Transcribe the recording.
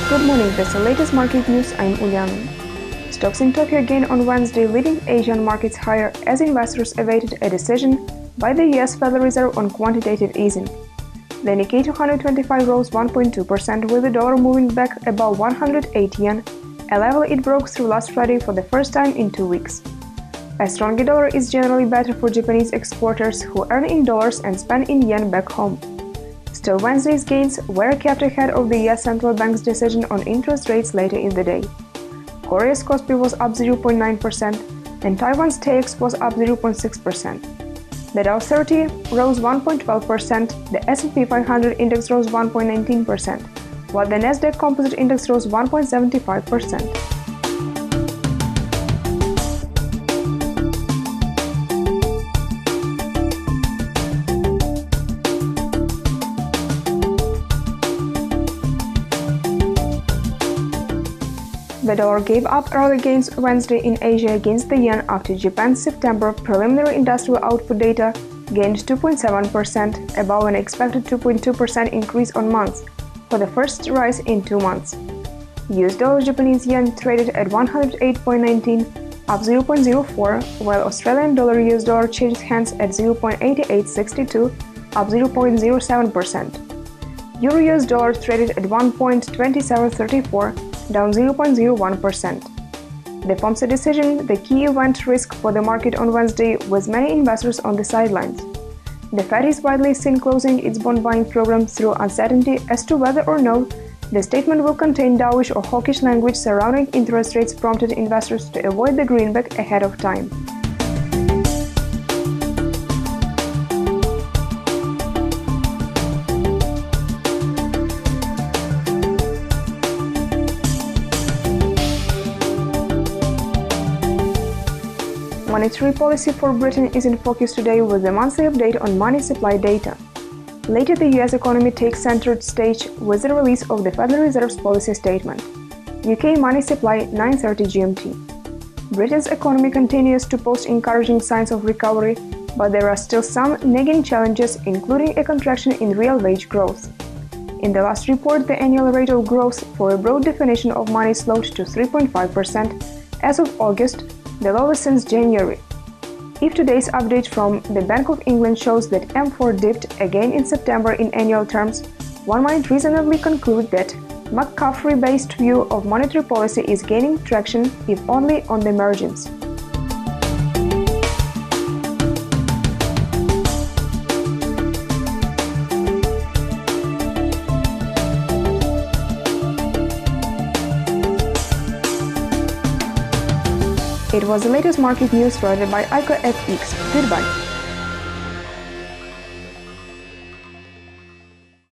Good morning, this is the latest market news. I'm Uliana. Stocks in Tokyo gained on Wednesday, leading Asian markets higher as investors awaited a decision by the US Federal Reserve on quantitative easing. The Nikkei 225 rose 1.2% with the dollar moving back above 108 yen, a level it broke through last Friday for the first time in 2 weeks. A stronger dollar is generally better for Japanese exporters who earn in dollars and spend in yen back home. Still, Wednesday's gains were kept ahead of the US Central Bank's decision on interest rates later in the day. Korea's Kospi was up 0.9% and Taiwan's TAIEX was up 0.6%. The Dow 30 rose 1.12%, the S&P 500 index rose 1.19%, while the Nasdaq Composite Index rose 1.75%. The dollar gave up early gains Wednesday in Asia against the yen after Japan's September preliminary industrial output data gained 2.7%, above an expected 2.2% increase on months, for the first rise in 2 months. US dollar Japanese yen traded at 108.19, up 0.04, while Australian dollar US dollar changed hands at 0.8862, up 0.07%. Euro US dollar traded at 1.2734, down 0.01%. The FOMC decision, the key event risk for the market on Wednesday, with many investors on the sidelines. The Fed is widely seen closing its bond buying program through uncertainty as to whether or not the statement will contain dovish or hawkish language surrounding interest rates, prompted investors to avoid the greenback ahead of time. Monetary policy for Britain is in focus today with the monthly update on money supply data. Later, the US economy takes center stage with the release of the Federal Reserve's policy statement. UK money supply 9:30 GMT. Britain's economy continues to post encouraging signs of recovery, but there are still some nagging challenges, including a contraction in real wage growth. In the last report, the annual rate of growth for a broad definition of money slowed to 3.5% as of August, the lowest since January. If today's update from the Bank of England shows that M4 dipped again in September in annual terms, one might reasonably conclude that McCaffrey-based view of monetary policy is gaining traction, if only on the margins. It was the latest market news provided by ICO FX. Goodbye.